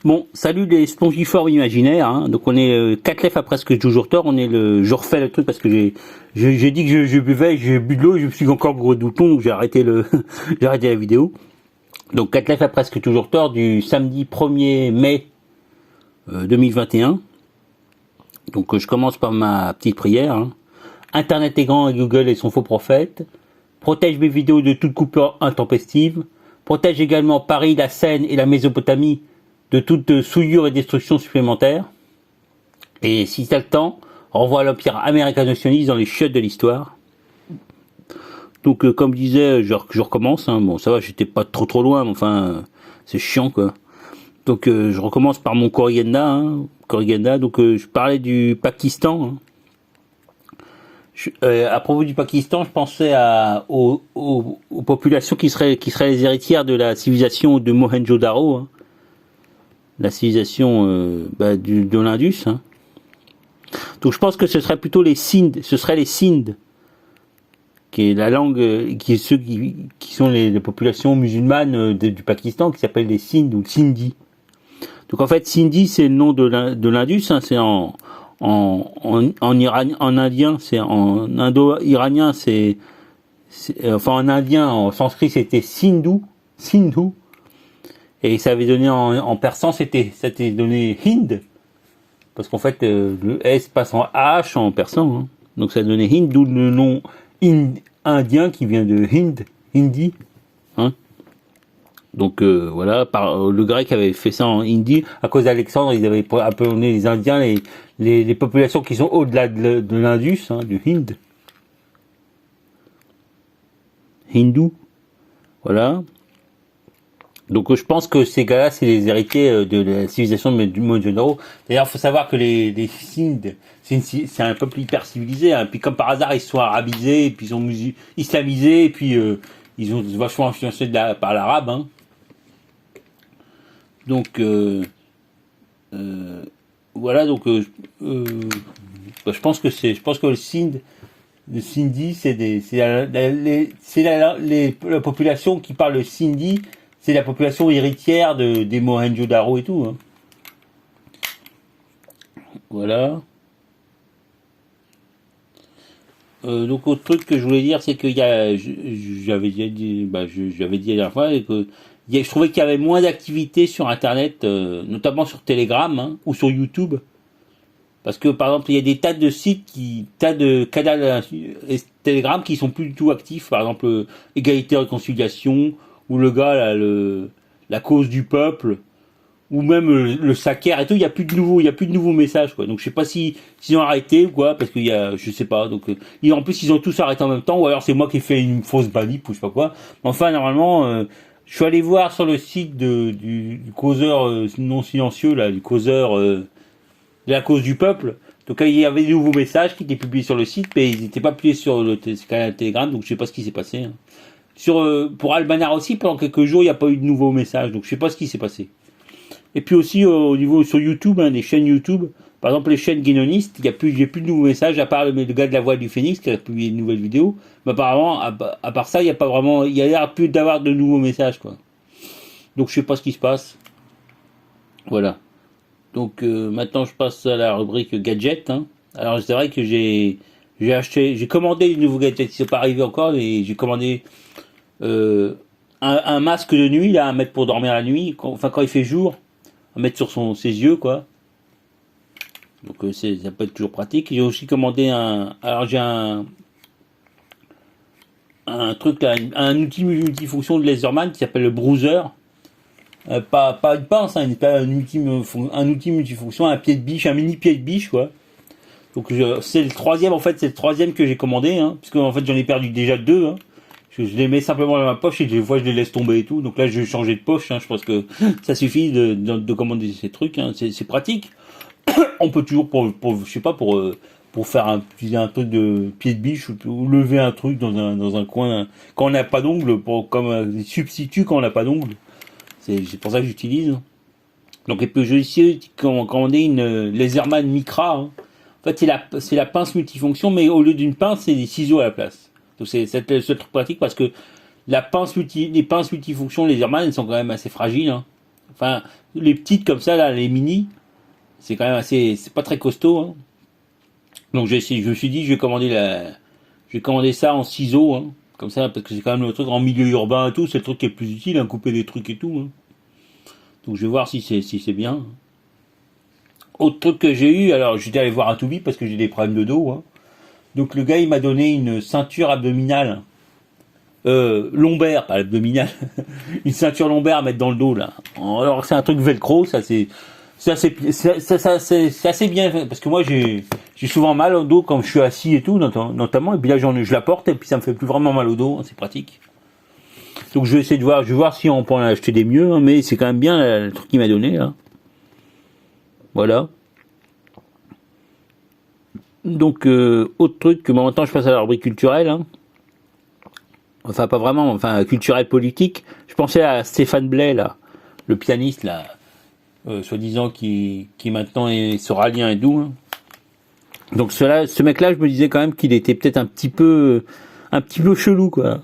Bon, salut les spongiformes imaginaires. Hein. Donc on est 4 lèvres après ce que toujours tort. Je refais le truc parce que j'ai dit que je buvais, j'ai bu de l'eau, et je me suis encore gros douton, donc j'ai arrêté j'ai arrêté la vidéo. Donc 4 lèvres après ce que toujours tort du samedi 1er mai 2021. Donc je commence par ma petite prière. Hein. Internet est grand et Google est son faux prophète. Protège mes vidéos de toute coupure intempestive. Protège également Paris, la Seine et la Mésopotamie de toute souillure et destruction supplémentaire. Et si t'as le temps, renvoie l'empire américano-sioniste dans les chiottes de l'histoire. Donc comme je disais, je recommence. Hein. Bon, ça va, j'étais pas trop loin, mais enfin, c'est chiant quoi. Donc je recommence par mon Korigenda. Hein. Donc je parlais du Pakistan. Hein. À propos du Pakistan, je pensais aux populations qui seraient les héritières de la civilisation de Mohenjo-Daro, hein. La civilisation de l'Indus. Hein. Donc je pense que ce serait plutôt les Sindh, qui est la langue, qui sont les populations musulmanes du Pakistan, qui s'appellent les Sindh ou Sindhi. Donc en fait, Sindhi, c'est le nom de l'Indus, hein, c'est en indien, c'est en indo-iranien, enfin en indien, en sanskrit, c'était Sindhu, et ça avait donné en persan, c'était donné Hind, parce qu'en fait, le S passe en H en persan, hein. Donc ça a donné Hind, d'où le nom indien qui vient de Hindi, hein. Donc voilà, le grec avait fait ça en hindi, à cause d'Alexandre, ils avaient appelé les Indiens les populations qui sont au-delà de l'Indus, hein, du Hind. Hindou. Voilà. Donc je pense que ces gars-là, c'est les héritiers de la civilisation du Mohenjo-Daro. D'ailleurs, il faut savoir que les Sindh, c'est un peuple hyper civilisé. Hein. Puis comme par hasard, ils se sont arabisés, et puis ils ont islamisés, et puis ils ont vachement influencés par l'arabe. Hein. Donc voilà, donc je pense que le Sindhi, c'est la population qui parle le Sindhi, c'est la population héritière des Mohenjo-Daro et tout. Hein. Voilà. Donc autre truc que je voulais dire, c'est que j'avais dit la dernière fois que je trouvais qu'il y avait moins d'activité sur Internet, notamment sur Telegram, hein, ou sur YouTube. Parce que, par exemple, il y a des tas de sites, tas de canaux Telegram qui sont plus du tout actifs. Par exemple, Égalité et Réconciliation, ou le gars, là, la cause du peuple, ou même le Saker et tout, il y a plus de nouveaux messages, quoi. Donc, je sais pas s'ils ont arrêté ou quoi, parce qu'il y a, je sais pas. Donc, en plus, ils ont tous arrêté en même temps, ou alors c'est moi qui ai fait une fausse manip, ou je sais pas quoi. Enfin, normalement, je suis allé voir sur le site du causeur non silencieux, là, du causeur de la cause du peuple. Donc il y avait des nouveaux messages qui étaient publiés sur le site, mais ils n'étaient pas publiés sur le canal Telegram, donc je sais pas ce qui s'est passé. Hein. Pour Albanar aussi, pendant quelques jours, il n'y a pas eu de nouveaux messages, donc je sais pas ce qui s'est passé. Et puis aussi au niveau sur YouTube, hein, les chaînes YouTube, par exemple les chaînes guénonistes, j'ai plus de nouveaux messages, à part le gars de la voix du Phénix qui a publié une nouvelle vidéo. Mais apparemment, à part ça, il y a pas vraiment, il y a l'air plus d'avoir de nouveaux messages, quoi. Donc je sais pas ce qui se passe. Voilà. Donc maintenant je passe à la rubrique gadget. Hein. Alors c'est vrai que j'ai commandé des nouveaux gadgets, ils sont pas arrivés encore, mais j'ai commandé un masque de nuit là, à mettre pour dormir la nuit, quand il fait jour, à mettre sur ses yeux quoi. Donc ça peut être toujours pratique. J'ai aussi commandé j'ai un truc là, un outil multifonction de Laserman qui s'appelle le Bruiser. Pas une pince, hein, un outil multifonction, un pied de biche, un mini pied de biche quoi. Donc c'est le troisième que j'ai commandé, hein, parce qu'en fait j'en ai perdu déjà deux. Hein. Je les mets simplement dans ma poche et des fois je les laisse tomber et tout. Donc là je vais changer de poche. Hein, je pense que ça suffit de commander ces trucs. Hein, c'est pratique. On peut toujours pour faire un truc de pied de biche ou lever un truc dans un coin quand on n'a pas d'ongle, comme un substitut quand on n'a pas d'ongle. C'est pour ça que j'utilise. Donc, et puis j'ai aussi commandé une Laserman Micra. Hein. En fait, c'est la pince multifonction, mais au lieu d'une pince, c'est des ciseaux à la place. Donc, c'est truc pratique parce que les pinces multifonctions Laserman, elles sont quand même assez fragiles. Hein. Enfin, les petites comme ça, là, les mini, c'est quand même assez, c'est pas très costaud. Hein. Donc je me suis dit, je vais commander ça en ciseaux, hein, comme ça, parce que c'est quand même le truc en milieu urbain et tout, c'est le truc qui est le plus utile, hein, couper des trucs et tout. Hein. Donc je vais voir si c'est bien. Autre truc que j'ai eu, alors j'étais allé voir un Toubi parce que j'ai des problèmes de dos. Hein. Donc le gars il m'a donné une ceinture abdominale, lombaire, pas abdominale, une ceinture lombaire à mettre dans le dos là. Alors c'est un truc velcro, c'est assez bien fait, parce que moi j'ai souvent mal au dos quand je suis assis et tout, notamment, et puis là je la porte et puis ça me fait plus vraiment mal au dos, hein, c'est pratique. Donc je vais essayer je vais voir si on peut en acheter des mieux, hein, mais c'est quand même bien le truc qu'il m'a donné là. Voilà. Donc autre truc que maintenant je passe à la rubrique culturelle, hein. Enfin pas vraiment, enfin culturel politique. Je pensais à Stéphane Blais là, le pianiste là, soi-disant qui maintenant sera lien et doux. Hein. Donc ce mec-là, je me disais quand même qu'il était peut-être un petit peu chelou quoi.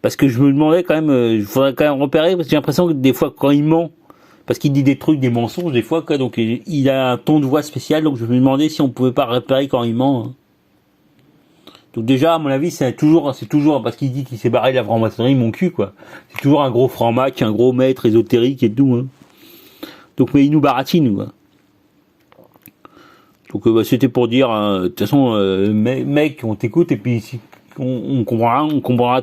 Parce que je me demandais quand même, il faudrait quand même repérer parce que j'ai l'impression que des fois quand il ment, parce qu'il dit des trucs, des mensonges des fois quoi, donc il a un ton de voix spécial, donc je me demandais si on pouvait pas repérer quand il ment. Hein. Donc déjà, à mon avis, c'est toujours, parce qu'il dit qu'il s'est barré de la franc-maçonnerie, mon cul, quoi. C'est toujours un gros franc-mac, un gros maître ésotérique et tout, hein. Donc, mais il nous baratine, quoi. Donc, c'était pour dire, de toute façon, mec, on t'écoute et puis on comprendra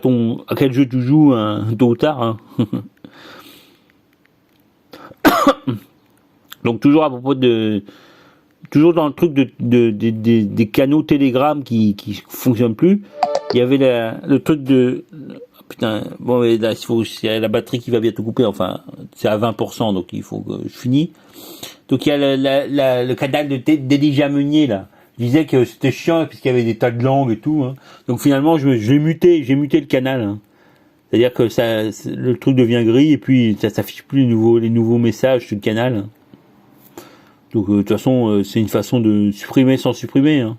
à quel jeu tu joues, hein, tôt ou tard, hein. Donc, toujours dans le truc des canaux Telegram qui fonctionnent plus. Il y avait le truc de, putain, bon, là, c'est la batterie qui va bientôt couper, enfin, c'est à 20%, donc il faut que je finis. Donc il y a le canal de Dédija Meunier, là. Je disais que c'était chiant, puisqu'il y avait des tas de langues et tout, hein. Donc finalement, j'ai muté le canal, hein. C'est-à-dire que le truc devient gris, et puis ça s'affiche plus les nouveaux messages sur le canal, hein. Donc de toute façon, c'est une façon de supprimer sans supprimer, hein.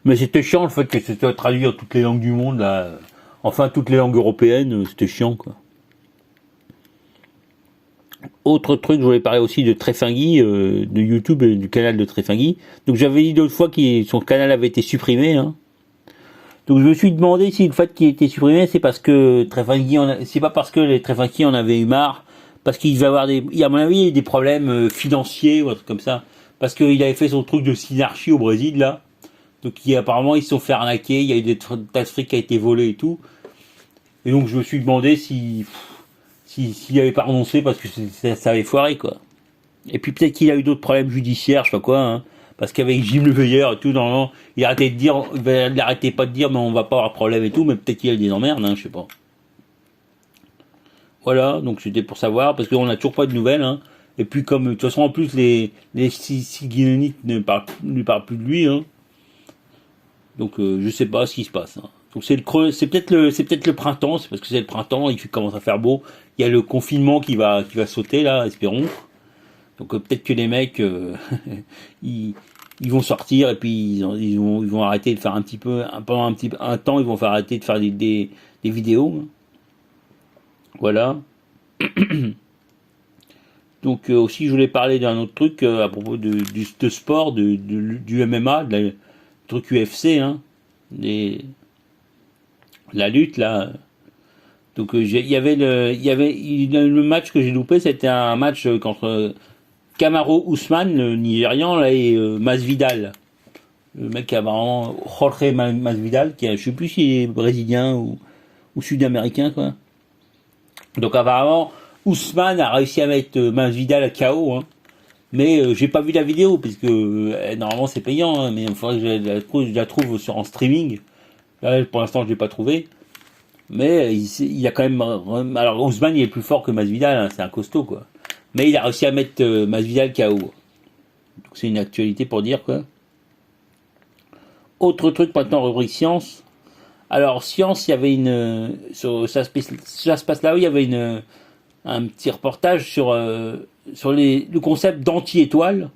Mais c'était chiant le fait que c'était traduit en toutes les langues du monde, là. Enfin, toutes les langues européennes, c'était chiant, quoi. Autre truc, je voulais parler aussi de Tréfingui, de YouTube et du canal de Tréfingui. Donc j'avais dit d'autres fois que son canal avait été supprimé, hein. Donc je me suis demandé si le fait qu'il ait été supprimé, c'est parce que c'est pas parce que les Tréfingui en avaient eu marre, parce qu'il devait avoir à mon avis, des problèmes financiers ou un truc comme ça. Parce qu'il avait fait son truc de synarchie au Brésil, là. Donc apparemment, ils se sont fait arnaquer, il y a eu des tas de fric qui a été volé et tout. Et donc je me suis demandé s'il avait pas renoncé parce que ça avait foiré, quoi. Et puis peut-être qu'il a eu d'autres problèmes judiciaires, je sais pas quoi, hein. Parce qu'avec Jim Le Veilleur et tout, normalement, il arrêtait pas de dire, mais on va pas avoir de problème et tout, mais peut-être qu'il a des emmerdes, hein, je sais pas. Voilà, donc c'était pour savoir, parce qu'on n'a toujours pas de nouvelles, hein. Et puis comme, de toute façon, en plus, les Guinéanites ne parlent plus de lui, hein. Donc je sais pas ce qui se passe, hein. Donc c'est peut-être le printemps, c'est parce que c'est le printemps, il commence à faire beau. Il y a le confinement qui va sauter là, espérons. Donc peut-être que les mecs ils vont sortir et puis ils vont arrêter de faire un petit peu pendant un temps, ils vont faire arrêter de faire des vidéos. Voilà. Donc aussi je voulais parler d'un autre truc à propos de sport, du MMA, du truc UFC, hein, la lutte là. Donc il y avait le match que j'ai loupé, c'était un match contre Kamaru Usman, le Nigérian là, et Masvidal, le mec apparemment Jorge Masvidal, je sais plus s'il est brésilien ou sud-américain, quoi. Donc apparemment Usman a réussi à mettre Masvidal à KO, hein. Mais j'ai pas vu la vidéo puisque normalement c'est payant, hein, mais il faudrait que je la trouve en streaming. Là, pour l'instant je l'ai pas trouvé. Mais il a quand même, alors Ousmane il est plus fort que Masvidal, hein, c'est un costaud, quoi. Mais il a réussi à mettre Masvidal KO. Donc c'est une actualité pour dire, quoi. Autre truc maintenant, rubrique science. Alors science, il y avait ça se passe là où il y avait un petit reportage sur le concept d'anti-étoile.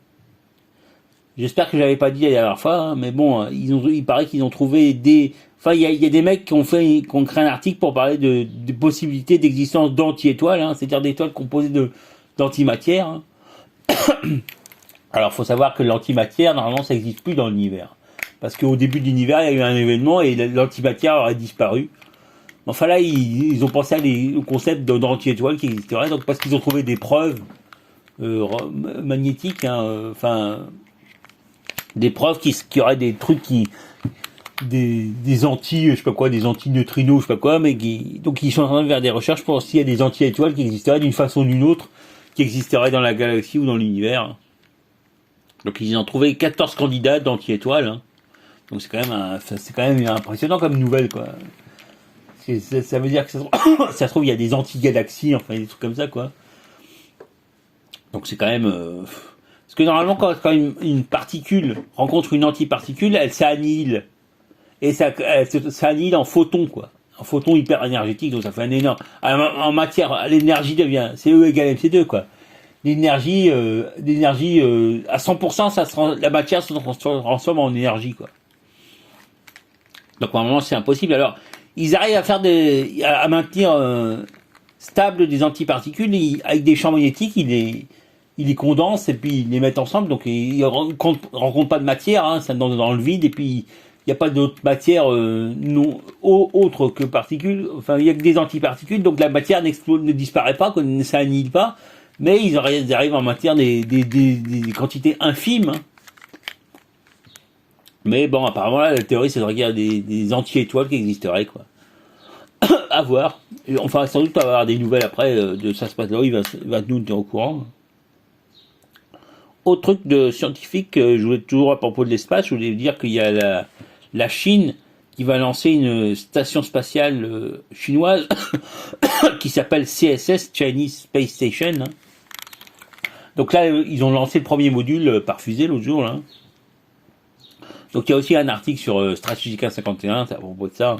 J'espère que je l'avais pas dit la dernière fois, hein, mais bon, il paraît qu'ils ont trouvé Enfin, il y a des mecs qui ont créé un article pour parler de possibilités d'existence d'anti-étoiles, hein, c'est-à-dire d'étoiles composées d'antimatière. Hein. Alors, faut savoir que l'antimatière, normalement, ça n'existe plus dans l'univers. Parce qu'au début de l'univers, il y a eu un événement et l'antimatière aurait disparu. Enfin là, ils ont pensé au concept d'anti-étoile qui existerait, donc parce qu'ils ont trouvé des preuves magnétiques, hein, enfin des preuves qui auraient des trucs des anti, je sais pas quoi, des anti-neutrinos, je sais pas quoi, mais donc ils sont en train de faire des recherches pour s'il y a des anti-étoiles qui existeraient d'une façon ou d'une autre, qui existeraient dans la galaxie ou dans l'univers. Donc ils ont trouvé 14 candidats d'anti-étoiles, hein. Donc c'est quand même impressionnant comme nouvelle, quoi. Ça veut dire que ça se trouve il y a des anti-galaxies, enfin des trucs comme ça, quoi. Donc c'est quand même parce que normalement quand une particule rencontre une antiparticule, elle s'annihile et elle s'annihile en photons, quoi. En photons hyper énergétiques, donc ça fait un énorme. En matière, l'énergie devient CE égale MC2, quoi. L'énergie à 100%, la matière se transforme en énergie, quoi. Donc normalement c'est impossible. Alors ils arrivent à maintenir stable des antiparticules avec des champs magnétiques, ils les condensent et puis ils les mettent ensemble, donc ils ne rencontrent pas de matière, hein, dans le vide, et puis il n'y a pas d'autre matière autre que particules, enfin il n'y a que des antiparticules, donc la matière ne disparaît pas, ne s'annihile pas, mais ils arrivent en matière des quantités infimes, hein. Mais bon, apparemment là, la théorie c'est de regarder des anti-étoiles qui existeraient, quoi. À voir. Et enfin, sans doute, on va avoir des nouvelles après de ça se passe là. Il va nous tenir au courant. Autre truc de scientifique, je voulais toujours à propos de l'espace, je voulais dire qu'il y a la Chine qui va lancer une station spatiale chinoise qui s'appelle CSS, Chinese Space Station. Hein. Donc là, ils ont lancé le premier module par fusée l'autre jour. Là. Donc il y a aussi un article sur Strategica 51 à propos de ça.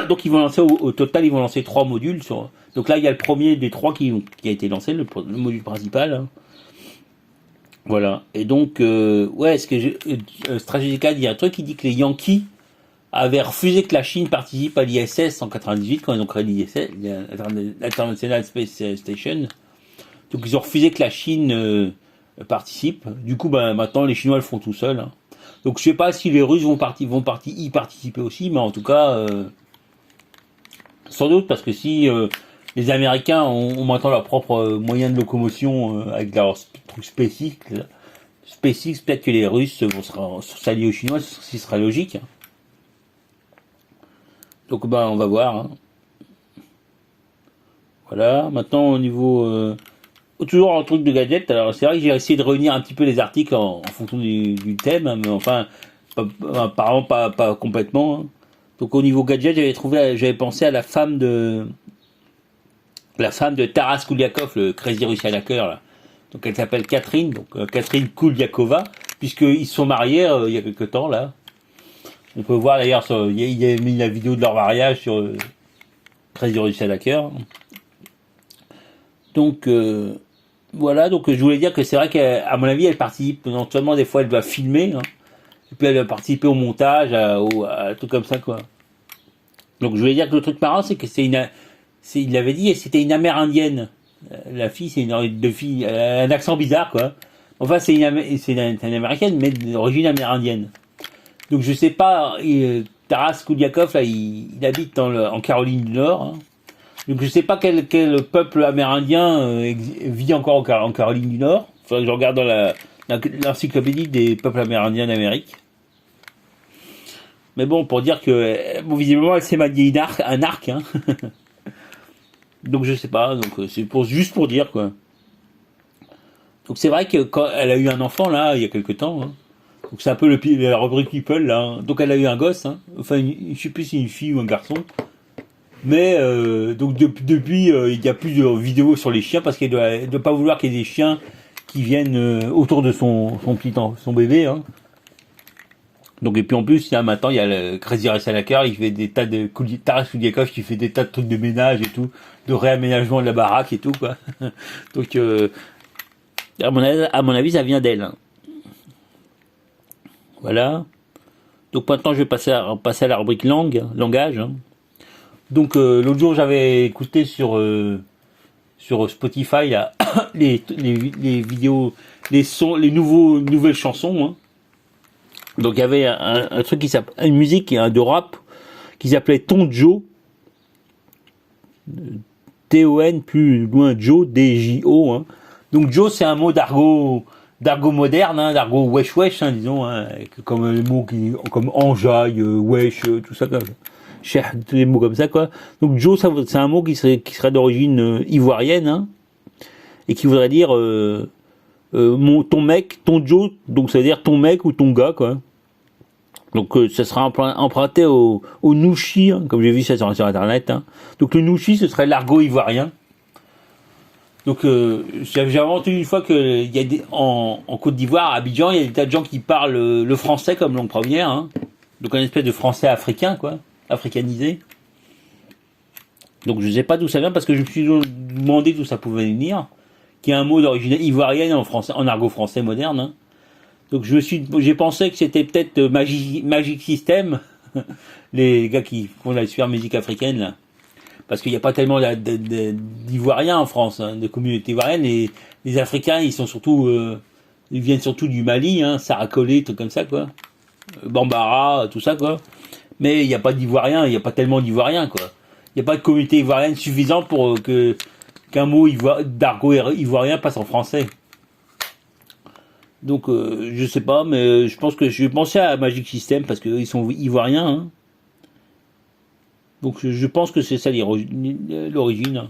Donc ils vont lancer au total, ils vont lancer 3 modules. Donc là, il y a le premier des 3 qui a été lancé, le module principal. Hein. Voilà. Et donc, ouais, Strategica dit un truc, il dit que les Yankees avaient refusé que la Chine participe à l'ISS en 98 quand ils ont créé l'ISS, l'International Space Station. Donc ils ont refusé que la Chine participe. Du coup, maintenant les Chinois le font tout seuls. Hein. Donc je sais pas si les Russes vont y participer aussi, mais en tout cas, sans doute, parce que si les Américains ont maintenant leur propre moyen de locomotion avec leur truc SpaceX, peut-être que les Russes vont s'allier aux Chinois, ce qui sera logique. Hein. Donc on va voir. Hein. Voilà. Maintenant au niveau toujours un truc de gadget. Alors c'est vrai que j'ai essayé de réunir un petit peu les articles en fonction du thème, hein, mais enfin apparemment pas complètement. Hein. Donc au niveau gadget, j'avais pensé à la femme de Taras Kouliakov, le Crazy Russian Hacker. Là. Donc elle s'appelle Catherine, donc Catherine Kouliakova, puisqu'ils se sont mariés il y a quelque temps là. On peut voir d'ailleurs, il a mis la vidéo de leur mariage sur Crazy Russian Hacker. Donc voilà, donc je voulais dire que c'est vrai qu'à mon avis, elle participe non seulement des fois elle doit filmer, hein, et puis elle va participer au montage, à tout comme ça, quoi. Donc je voulais dire que le truc marrant, c'est que il avait dit, c'était une Amérindienne. La fille, c'est une fille, un accent bizarre, quoi. Enfin, c'est une Américaine, mais d'origine amérindienne. Donc je sais pas, Taras Kouliakov, là, il habite en Caroline du Nord. Hein. Donc je sais pas quel peuple amérindien vit encore en Caroline du Nord. Il faudrait que je regarde dans l'encyclopédie des peuples amérindiens d'Amérique. Mais bon, pour dire que visiblement elle s'est maniée un arc. Hein. Donc je sais pas. Donc c'est juste pour dire, quoi. Donc c'est vrai que quand elle a eu un enfant là il y a quelque temps. Hein. Donc c'est un peu la rubrique People là. Hein. Donc elle a eu un gosse. Hein. Enfin je sais plus si c'est une fille ou un garçon. Mais donc depuis il y a plus de vidéos sur les chiens parce qu'elle doit pas vouloir qu'il y ait des chiens qui viennent autour de son bébé. Hein. Donc et puis en plus maintenant il y a le Crazy Russian Hacker, il fait des tas de Taras Kouliakov qui fait des tas de trucs de ménage et tout, de réaménagement de la baraque et tout, quoi. Donc à mon avis ça vient d'elle. Hein. Voilà. Donc maintenant, je vais passer à la rubrique langage. Hein. Donc l'autre jour, j'avais écouté sur Spotify là, les vidéos, les sons, nouvelles chansons. Hein. Donc il y avait un truc qui s'appelle une musique de rap qui s'appelait Tonjo, Ton plus loin Joe, DJO. Hein. Donc Joe, c'est un mot d'argot moderne, hein, d'argot wesh wesh, hein, disons, hein, comme les mots comme enjaille, wesh, tout ça, cher, tous les mots comme ça, quoi. Donc Joe, c'est un mot qui serait d'origine ivoirienne, hein, et qui voudrait dire ton mec, ton Joe, donc ça veut dire ton mec ou ton gars, quoi. Donc ça sera emprunté au nouchi, hein, comme j'ai vu ça sur internet. Hein. Donc le nouchi, ce serait l'argot ivoirien. Donc j'avais entendu une fois que il y a en Côte d'Ivoire, à Abidjan, il y a des tas de gens qui parlent le français comme langue première. Hein. Donc un espèce de français africain, quoi, africanisé. Donc je sais pas d'où ça vient parce que je me suis demandé d'où ça pouvait venir. Qui est un mot d'origine ivoirienne en français, en argot français moderne. Hein. Donc j'ai pensé que c'était peut-être Magic System, les gars qui font la super musique africaine là, parce qu'il n'y a pas tellement d'Ivoiriens en France, hein, de communautés ivoiriennes. Les Africains, ils viennent surtout du Mali, hein, Sarakolé, tout comme ça quoi, Bambara, tout ça quoi. Mais il n'y a pas d'Ivoiriens, il n'y a pas tellement d'Ivoiriens quoi. Il n'y a pas de communauté ivoirienne suffisante pour qu'un mot d'argot ivoirien passe en français. Donc je sais pas, mais je pense que je vais penser à Magic System parce qu'ils sont ivoiriens. Hein. Donc je pense que c'est ça l'origine.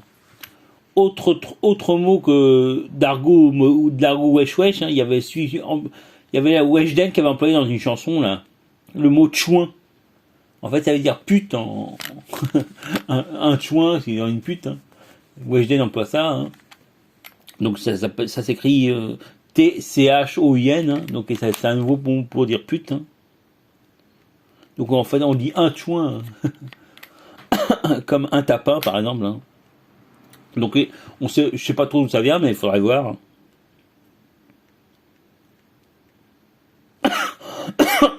Autre mot que d'argot ou de l'argot wesh wesh, hein, il y avait la Weshden qui avait employé dans une chanson là, le mot chouin. En fait, ça veut dire pute en un chouin, c'est une pute. Hein. Weshden emploie ça. Hein. Donc ça s'écrit TCHOIN, hein, donc c'est un nouveau mot pour dire pute. Hein. Donc en fait, on dit un chouin, comme un tapin par exemple. Hein. Donc je sais pas trop d'où ça vient, mais il faudrait voir.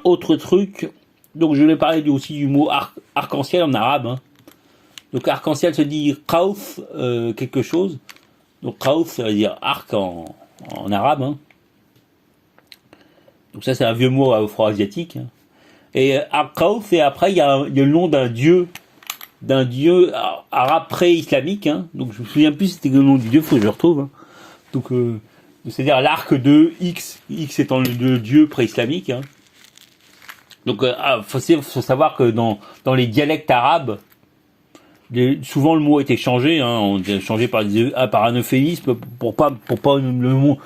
Autre truc, donc je vais parler aussi du mot arc-en-ciel en arabe. Hein. Donc arc-en-ciel se dit qauf quelque chose. Donc qauf, ça veut dire arc en arabe. Hein. Donc ça c'est un vieux mot afro-asiatique. Hein. Et Arqauf, et après il y a le nom d'un dieu arabe pré-islamique. Hein. Donc je me souviens plus c'était le nom du dieu, faut que je le retrouve. Hein. Donc c'est-à-dire l'arc de X étant le dieu pré-islamique. Hein. Donc faut savoir que dans les dialectes arabes, souvent le mot a été changé, hein, on a changé par un euphémisme pour pas le mot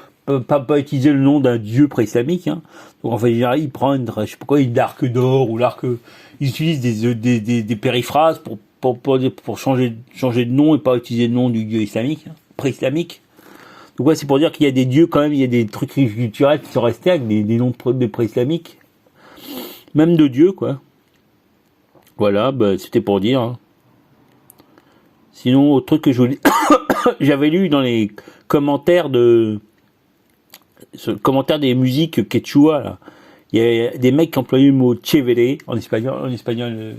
pas utiliser le nom d'un dieu pré-islamique. Hein. Donc en fait ils prennent je sais pas quoi, l'arc d'or ou l'arc, ils utilisent des périphrases pour changer de nom et pas utiliser le nom du dieu islamique, hein, pré-islamique. Donc ouais, c'est pour dire qu'il y a des dieux quand même, il y a des trucs culturels qui sont restés avec des noms de pré-islamiques, même de dieux quoi. Voilà, c'était pour dire. Hein. Sinon, autre truc que j'avais lu dans les commentaires des musiques quechua, là. Il y a des mecs qui employaient le mot chevele en espagnol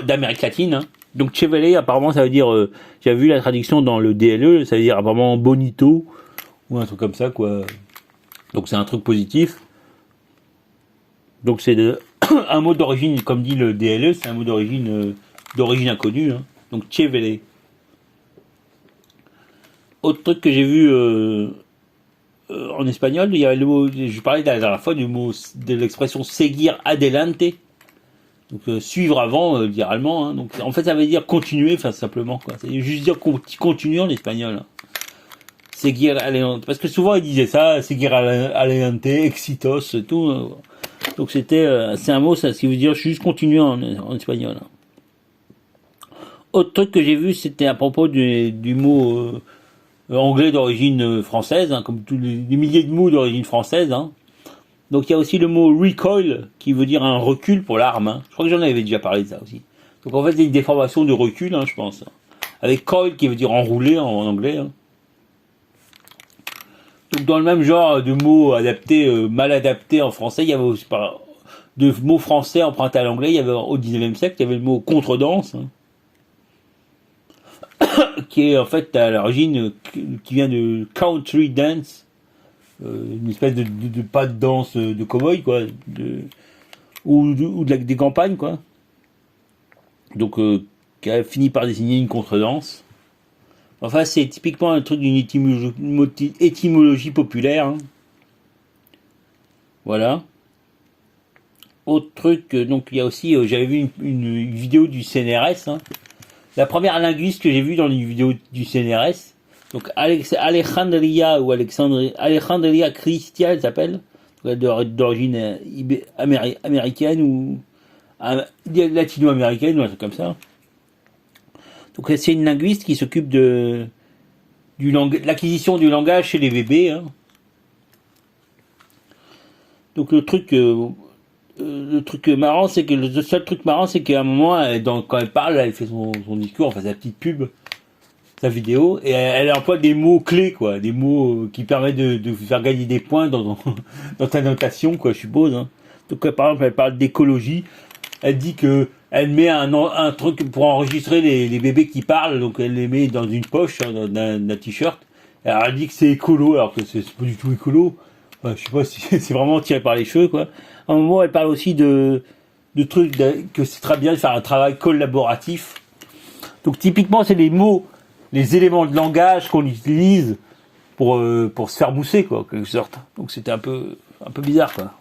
d'Amérique latine. Hein. Donc chevele, apparemment, ça veut dire, j'avais vu la traduction dans le DLE, ça veut dire apparemment bonito ou un truc comme ça, quoi. Donc c'est un truc positif. Donc c'est un mot d'origine, comme dit le DLE, c'est un mot d'origine inconnue. Hein. Donc chevele. Autre truc que j'ai vu en espagnol, il y a le mot, je parlais la dernière fois de l'expression seguir adelante. Donc suivre avant, littéralement. Hein. Donc en fait ça veut dire continuer, enfin simplement quoi. Ça veut juste dire continuer en espagnol. Hein. Seguir adelante. Parce que souvent ils disaient ça, seguir adelante, exitos, tout. Hein. Donc c'est un mot, ça, qui veut dire juste continuer en espagnol. Hein. Autre truc que j'ai vu, c'était à propos du mot anglais d'origine française, hein, comme tous les milliers de mots d'origine française. Hein. Donc il y a aussi le mot recoil, qui veut dire un recul pour l'arme. Hein. Je crois que j'en avais déjà parlé de ça aussi. Donc en fait, c'est une déformation de recul, hein, je pense. Avec coil, qui veut dire enroulé en anglais. Hein. Donc dans le même genre de mots adaptés, mal adaptés en français, il y avait aussi de mots français empruntés à l'anglais. Il y avait au 19e siècle, il y avait le mot contredanse, hein, qui est en fait à l'origine, qui vient de country dance, une espèce de pas de danse de cow-boy, quoi, des campagnes, quoi. Donc, qui a fini par désigner une contredanse. Enfin, c'est typiquement un truc d'une étymologie populaire, hein. Voilà. Autre truc, donc il y a aussi, j'avais vu une vidéo du CNRS, hein. La première linguiste que j'ai vue dans une vidéo du CNRS, donc Alejandria Cristia, elle s'appelle, d'origine américaine ou latino-américaine ou un truc comme ça. Donc c'est une linguiste qui s'occupe de l'acquisition du langage chez les bébés, hein. Donc le truc marrant, c'est que le seul truc marrant, c'est qu'à un moment, quand elle parle, elle fait son discours, enfin sa petite pub, sa vidéo, et elle emploie des mots clés, quoi, des mots qui permettent de faire gagner des points dans ta notation, quoi, je suppose, hein. Donc par exemple, elle parle d'écologie, elle dit que elle met un truc pour enregistrer les bébés qui parlent, donc elle les met dans une poche, hein, d'un t-shirt. Alors elle dit que c'est écolo, alors que c'est pas du tout écolo. Enfin, je sais pas si c'est vraiment tiré par les cheveux, quoi. À un moment, elle parle aussi de trucs que c'est très bien de faire un travail collaboratif. Donc typiquement, c'est les mots, les éléments de langage qu'on utilise pour se faire mousser, quoi, en quelque sorte. Donc c'était un peu bizarre, quoi.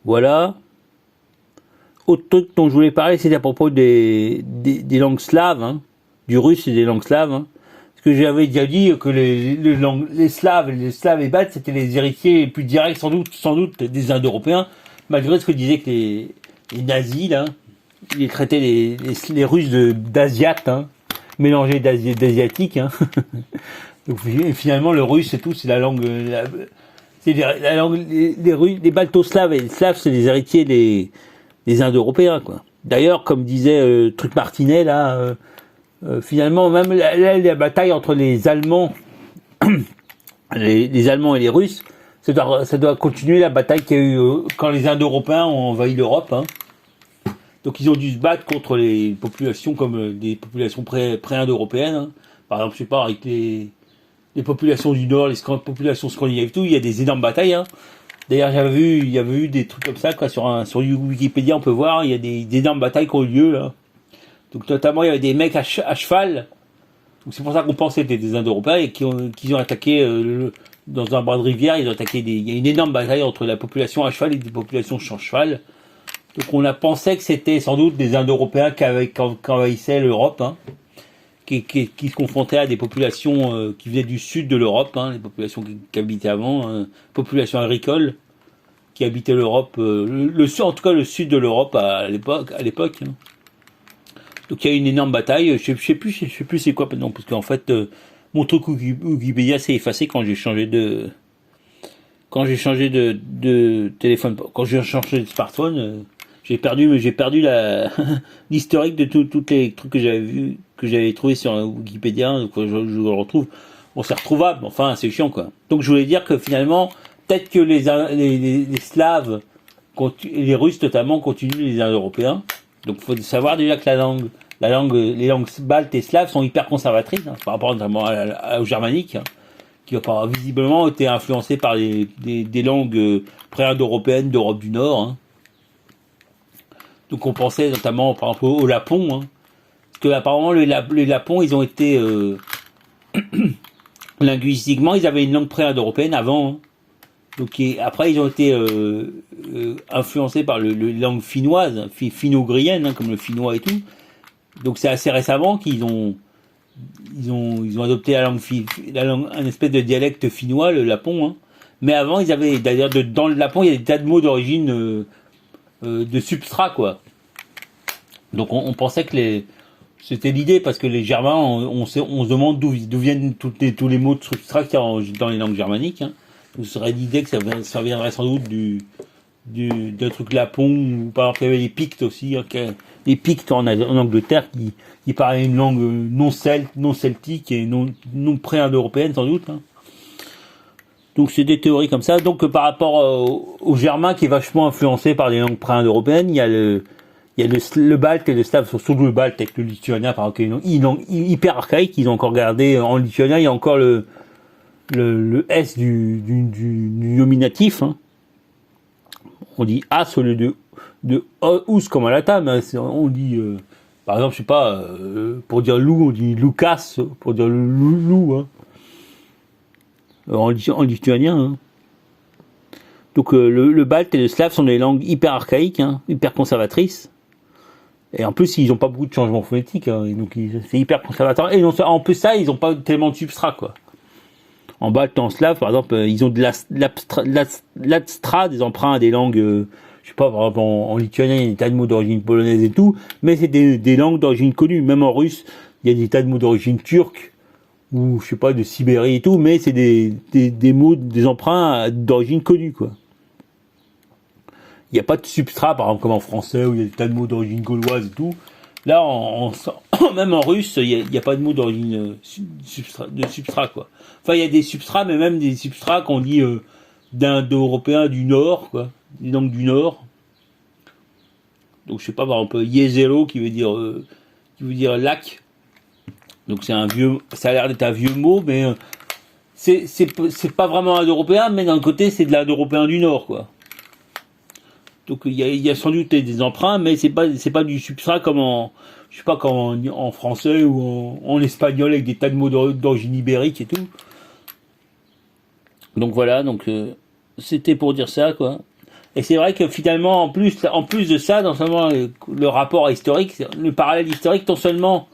Voilà. Autre truc dont je voulais parler, c'est à propos des langues slaves, hein, du russe et des langues slaves, hein. Parce que j'avais déjà dit que les Slaves et Baltes, c'était les héritiers les plus directs, sans doute, des Indo-Européens, malgré ce que disaient que les nazis, là, ils traitaient les Russes d'Asiates, hein, mélangés d'Asiatiques, hein. Donc, finalement, le russe, c'est la langue, c'est la langue, les Balto-Slaves et les Slaves, c'est les héritiers des Indo-Européens, quoi. D'ailleurs, comme disait Truc Martinet, là, finalement, même la bataille entre les Allemands, les Allemands et les Russes, ça doit continuer la bataille qu'il y a eu quand les Indo-Européens ont envahi l'Europe, hein. Donc ils ont dû se battre contre les populations comme des populations pré-indo-européennes, hein. Par exemple, je sais pas, avec les populations du Nord, les populations scandinaves, tout, il y a des énormes batailles, hein. D'ailleurs, il y avait eu des trucs comme ça, quoi, sur Wikipédia, on peut voir, il y a des énormes batailles qui ont eu lieu, là. Donc, notamment, il y avait des mecs à cheval. Donc, c'est pour ça qu'on pensait que c'était des Indo-Européens et qui ont attaqué, dans un bras de rivière, il y a une énorme bataille entre la population à cheval et des populations sans cheval. Donc, on a pensé que c'était sans doute des Indo-Européens qui envahissaient l'Europe, hein, qui se confrontaient à des populations qui venaient du sud de l'Europe, hein, les populations qui habitaient avant, populations agricoles qui habitaient l'Europe, en tout cas le sud de l'Europe à l'époque, hein. Donc il y a eu une énorme bataille. Je sais plus c'est quoi maintenant, parce qu'en fait mon truc Wikipédia s'est effacé quand j'ai changé de téléphone, quand j'ai changé de smartphone. J'ai perdu l'historique de tous les trucs que j'avais trouvé sur Wikipédia. Donc je le retrouve. Bon, c'est retrouvable, enfin c'est chiant, quoi. Donc je voulais dire que finalement, peut-être que les Slaves, les Russes notamment, continuent les Indo-Européens. Donc il faut savoir déjà que les langues baltes et slaves sont hyper conservatrices, hein, par rapport notamment au germanique, hein, qui a visiblement été influencé par des langues pré-indo-européennes d'Europe du Nord, hein. Donc on pensait notamment par exemple au lapon, hein, parce que apparemment les lapons, ils ont été linguistiquement, ils avaient une langue pré-indo-européenne avant, hein. Donc après ils ont été influencés par les langues finnoises, finno-ugriennes, hein, comme le finnois et tout. Donc c'est assez récemment qu'ils ont adopté la langue, un espèce de dialecte finnois, le lapon, hein. Mais avant ils avaient, d'ailleurs dans le lapon il y a des tas de mots d'origine de substrat, quoi. Donc on pensait que c'était l'idée, parce que les Germains, on se demande d'où viennent tous les mots de substrat qu'il y a dans les langues germaniques, hein. Donc ce serait l'idée que ça viendrait sans doute d'un truc lapon, ou par exemple il y avait les Pictes aussi, hein, les Pictes en Angleterre qui parlaient une langue non celtique et non pré-indo-européenne sans doute, hein. Donc c'est des théories comme ça. Donc par rapport au germain qui est vachement influencé par les langues pré-indo-européennes, il y a le balte et le slave, surtout le balte avec le lituanien, par exemple, qui est une langue hyper archaïque. Ils ont encore gardé en lituanien, il y a encore le S du nominatif. Hein. On dit as au lieu de ous comme à la table. Hein. On dit, par exemple, je sais pas, pour dire loup, on dit Lucas, pour dire loup. Hein. En lituanien. Hein. Donc le balte et le slave sont des langues hyper archaïques, hein, hyper conservatrices. Et en plus, ils n'ont pas beaucoup de changements phonétiques, hein, et donc c'est hyper conservateur. Et en plus ça, ils n'ont pas tellement de substrat, quoi. En balte, en slave, par exemple, ils ont de l'abstrat, des emprunts à des langues, je sais pas, par exemple en lituanien, il y a des tas de mots d'origine polonaise et tout, mais c'est des langues d'origine connues. Même en russe, il y a des tas de mots d'origine turque, ou je sais pas, de Sibérie et tout, mais c'est des mots, des emprunts d'origine connue, quoi. Il n'y a pas de substrat, par exemple, comme en français, où il y a des tas de mots d'origine gauloise et tout. Là, même en russe, il n'y a pas de mots d'origine de substrat, quoi. Enfin, il y a des substrats, mais même des substrats qu'on dit d'indo-européens du Nord, quoi. Des langues du Nord. Donc, je sais pas, par exemple, Yezelo, qui veut dire lac. Donc, ça a l'air d'être un vieux mot, mais c'est pas vraiment indo-européen, mais d'un côté, c'est de l'indo-européen du Nord, quoi. Donc il y a sans doute des emprunts, mais c'est pas du substrat comme je sais pas, comme en français ou en espagnol avec des tas de mots d'origine ibérique et tout. Donc voilà, donc c'était pour dire ça, quoi. Et c'est vrai que finalement, en plus de ça, non seulement le rapport historique, le parallèle historique, non seulement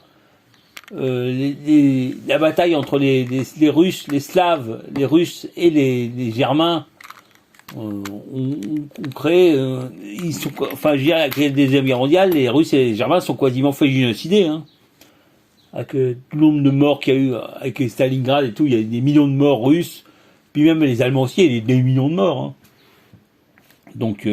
la bataille entre les Russes, les Slaves, les Russes et les Germains. On crée, enfin, je dirais, avec la Deuxième Guerre mondiale, les Russes et les Germains sont quasiment fait génocider, hein. Avec tout le nombre de morts qu'il y a eu avec Stalingrad et tout, il y a des millions de morts russes, puis même les Allemands aussi, il y a des millions de morts, hein. Donc,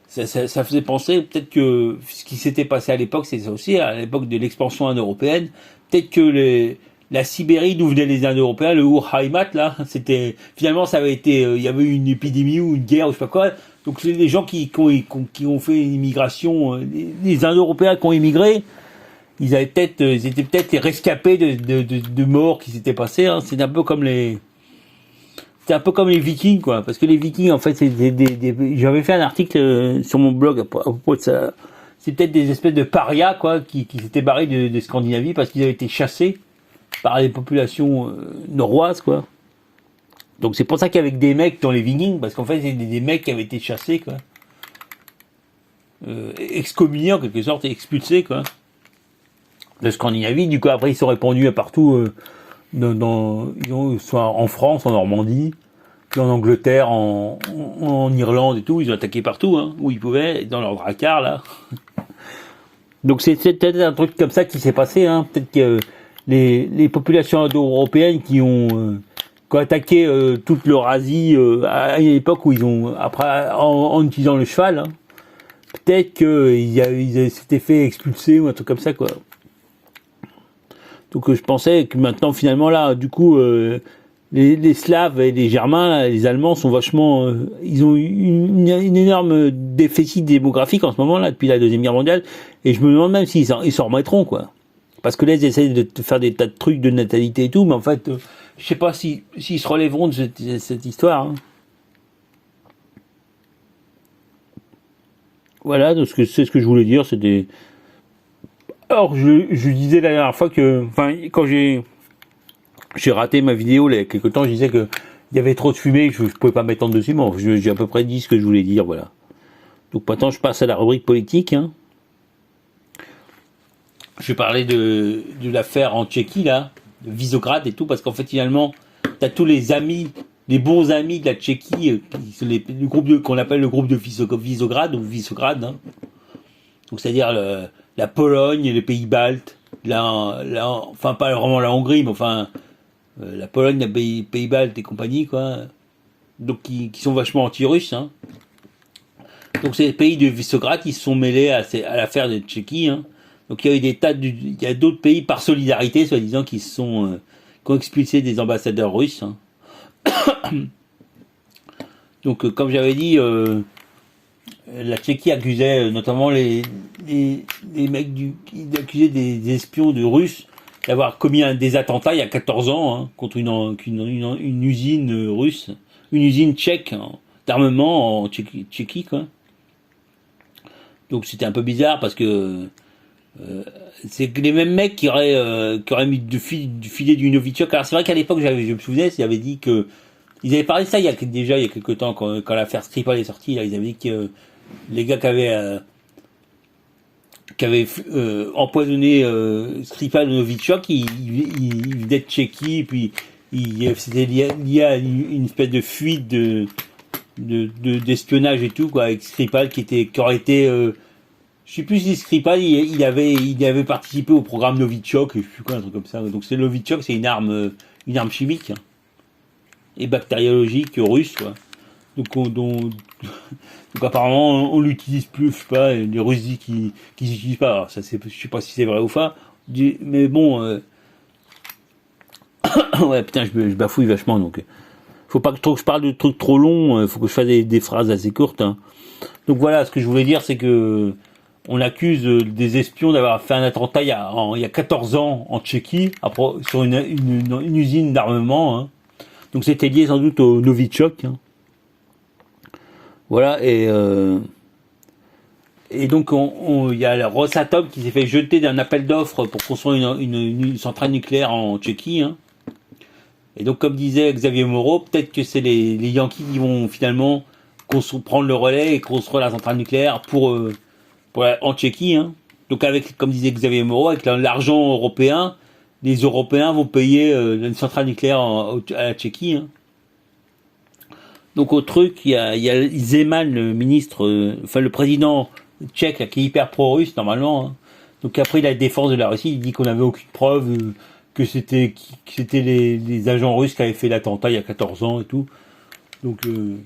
ça faisait penser, peut-être que ce qui s'était passé à l'époque, c'est ça aussi, à l'époque de l'expansion indo-européenne, peut-être que la Sibérie d'où venaient les Indo-Européens, le Urheimat, là, c'était, finalement, ça avait été, il y avait eu une épidémie ou une guerre ou je sais pas quoi. Donc, c'est les gens qui ont fait une immigration, les Indo-Européens qui ont immigré, ils étaient peut-être les rescapés de morts qui s'étaient passés, hein. C'était un peu comme les Vikings, quoi. Parce que les Vikings, en fait, j'avais fait un article sur mon blog à propos de ça. C'est peut-être des espèces de parias, quoi, qui s'étaient barrés de Scandinavie parce qu'ils avaient été chassés par les populations noroises, quoi. Donc c'est pour ça qu'avec des mecs dans les Vikings, parce qu'en fait c'est des mecs qui avaient été chassés, quoi, excommuniés en quelque sorte et expulsés, quoi, de Scandinavie. Du coup après ils sont répandus partout, soit en France, en Normandie, puis en Angleterre, en Irlande et tout. Ils ont attaqué partout, hein, où ils pouvaient, dans leur dracard là. Donc c'est peut-être un truc comme ça qui s'est passé, hein. Peut-être que les populations indo-européennes qui ont attaqué toute l'Eurasie à une époque où ils ont, après, en utilisant le cheval, hein, peut-être qu'ils s'étaient fait expulser ou un truc comme ça, quoi. Donc je pensais que maintenant, finalement, là, du coup, les Slaves et les Germains, là, les Allemands sont vachement... ils ont une énorme déficit démographique en ce moment, là, depuis la Deuxième Guerre mondiale, et je me demande même s'ils s'en remettront, quoi. Parce que là, ils essayent de faire des tas de trucs de natalité et tout, mais en fait, je sais pas s'ils se relèveront de cette histoire, hein. Voilà, donc c'est ce que je voulais dire, c'était... Alors, je disais la dernière fois que... Enfin, quand j'ai raté ma vidéo, il y a quelque temps, je disais que il y avait trop de fumée, que je pouvais pas m'étendre dessus, mais j'ai à peu près dit ce que je voulais dire, voilà. Donc maintenant, je passe à la rubrique politique, hein. Je vais parler de l'affaire en Tchéquie, là, de Visegrad et tout, parce qu'en fait, finalement, t'as tous les amis, les bons amis de la Tchéquie, le groupe qu'on appelle le groupe de Visegrad, ou Visegrad, hein. Donc, c'est-à-dire la Pologne, les pays baltes, enfin, pas vraiment la Hongrie, mais enfin, la Pologne, les pays baltes et compagnie, quoi. Donc, qui sont vachement anti-russes, hein. Donc, ces pays de Visegrad, ils se sont mêlés à l'affaire de Tchéquie, hein. Donc il y a eu il y a d'autres pays par solidarité, soi-disant, qui ont expulsé des ambassadeurs russes, hein. Donc, comme j'avais dit, la Tchéquie accusait notamment les mecs qui accusaient des espions de Russes d'avoir commis des attentats il y a 14 ans hein, contre une usine russe, une usine tchèque hein, d'armement en Tchéquie quoi. Donc c'était un peu bizarre parce que c'est les mêmes mecs qui auraient mis du filet du Novichok. Alors c'est vrai qu'à l'époque je me souvenais, ils avaient dit que ils avaient parlé de ça il y a quelques temps quand l'affaire Skripal est sortie. Là, ils avaient dit que les gars qui avaient empoisonné Skripal et Novichok, ils venaient de Tchéquie, puis c'était lié à une espèce de fuite d'espionnage et tout quoi avec Skripal qui aurait été je sais plus si Skripal il avait participé au programme Novichok et je sais plus quoi un truc comme ça. Donc c'est Novichok, c'est une arme chimique hein, et bactériologique russe quoi. Donc apparemment on l'utilise plus, je sais pas, les Russes disent qu'ils n'utilisent pas. Alors ça c'est, je sais pas si c'est vrai ou pas, mais bon ouais putain je bafouille vachement donc faut pas que je parle de trucs trop longs, faut que je fasse des phrases assez courtes hein. Donc voilà, ce que je voulais dire c'est que on accuse des espions d'avoir fait un attentat il y a 14 ans en Tchéquie sur une usine d'armement hein. Donc c'était lié sans doute au Novichok hein. Voilà, et donc il y a la Rosatom qui s'est fait jeter d'un appel d'offres pour construire une centrale nucléaire en Tchéquie. Hein. Et donc comme disait Xavier Moreau, peut-être que c'est les Yankees qui vont finalement prendre le relais et construire la centrale nucléaire en Tchéquie. Hein. Donc comme disait Xavier Moreau, avec l'argent européen, les Européens vont payer une centrale nucléaire à la Tchéquie. Hein. Donc au truc, il y a Zeman, le ministre, le président tchèque, là, qui est hyper pro-russe normalement. Hein. Donc après la défense de la Russie, il dit qu'on n'avait aucune preuve que c'était les agents russes qui avaient fait l'attentat il y a 14 ans et tout. Donc de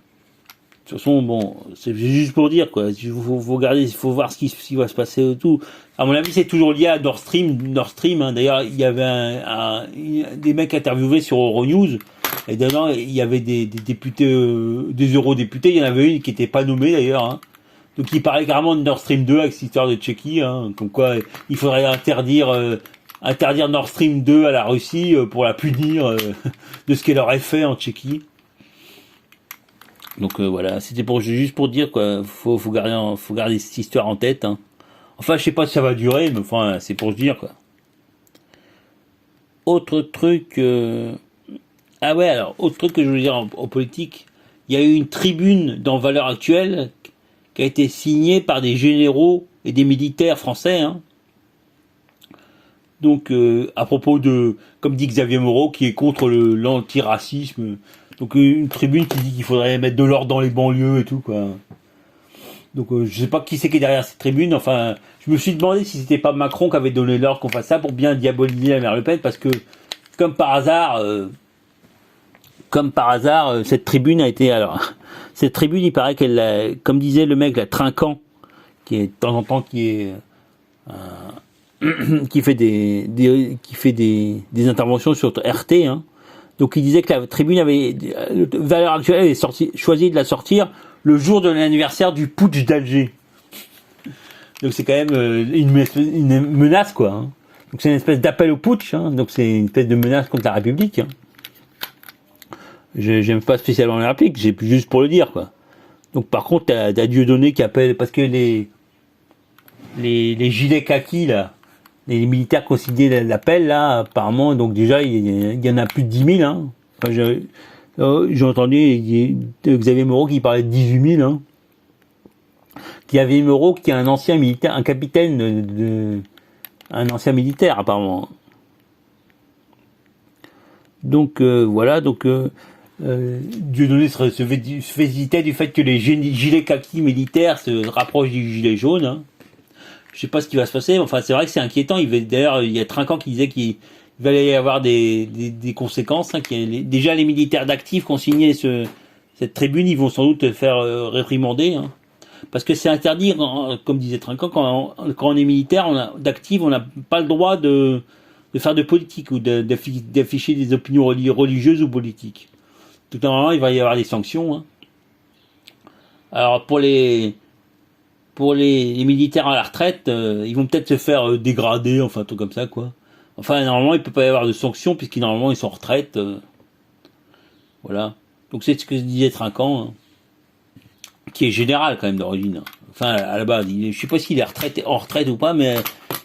toute façon, bon, c'est juste pour dire quoi. Il faut voir ce qui va se passer et tout. À mon avis, c'est toujours lié à Nord Stream. Hein. D'ailleurs, il y avait des mecs interviewés sur Euronews. Et dedans, il y avait des députés, des eurodéputés. Il y en avait une qui n'était pas nommée d'ailleurs. Hein. Donc il parlait carrément de Nord Stream 2 avec cette histoire de Tchéquie. Hein, comme quoi il faudrait interdire Nord Stream 2 à la Russie pour la punir de ce qu'elle aurait fait en Tchéquie. Donc voilà, c'était juste pour dire quoi. Faut garder cette histoire en tête. Hein. Enfin, je sais pas si ça va durer, mais enfin, c'est pour se dire quoi. Autre truc. Ah ouais, alors, autre truc que je voulais dire en politique, il y a eu une tribune dans Valeurs Actuelles qui a été signée par des généraux et des militaires français. Hein. Donc, à propos de, comme dit Xavier Moreau, qui est contre l'antiracisme. Donc, une tribune qui dit qu'il faudrait mettre de l'ordre dans les banlieues et tout, quoi. Donc, je sais pas qui c'est qui est derrière cette tribune. Enfin, je me suis demandé si c'était pas Macron qui avait donné l'ordre qu'on fasse ça pour bien diaboliser la mère Le Pen, parce que, comme par hasard, cette tribune a été, alors, cette tribune, il paraît comme disait le mec, la Trinquant, qui est, de temps en temps, qui fait des interventions sur RT, hein. Donc, il disait que la tribune Valeurs Actuelles avait choisi de la sortir le jour de l'anniversaire du putsch d'Alger. Donc, c'est quand même une menace, quoi, hein. Donc, c'est une espèce d'appel au putsch, hein. Donc, c'est une espèce de menace contre la République, hein. J'aime pas spécialement la réplique, j'ai juste pour le dire, quoi. Donc, par contre, t'as Dieudonné qui appelle, parce que les gilets kaki, là, les militaires qui ont signé l'appel, là, apparemment, donc déjà, il y en a plus de 10 000, hein. Enfin, j'ai entendu Xavier Moreau qui parlait de 18 000, hein. Xavier Moreau qui est un ancien militaire, un capitaine un ancien militaire, apparemment. Donc, voilà, donc, Dieudonné se félicitait du fait que les gilets kaki militaires se rapprochent du gilet jaune, hein. Je sais pas ce qui va se passer, enfin c'est vrai que c'est inquiétant. D'ailleurs, il y a Trinquant qui disait qu'il va y avoir des conséquences. Hein, déjà les militaires d'actifs qui ont signé cette tribune, ils vont sans doute se faire réprimander. Hein, parce que c'est interdit, comme disait Trinquant, quand on est militaire, d'actifs, on n'a pas le droit de faire de politique ou d'afficher des opinions religieuses ou politiques. Tout normalement, il va y avoir des sanctions. Hein. Alors pour les militaires à la retraite, ils vont peut-être se faire dégrader, enfin un truc comme ça quoi. Enfin normalement il peut pas y avoir de sanctions puisqu'ils normalement ils sont en retraite. Voilà. Donc c'est ce que disait Trinquant, hein, qui est général quand même d'origine. Hein. Enfin à la base, je sais pas s'il est en retraite ou pas, mais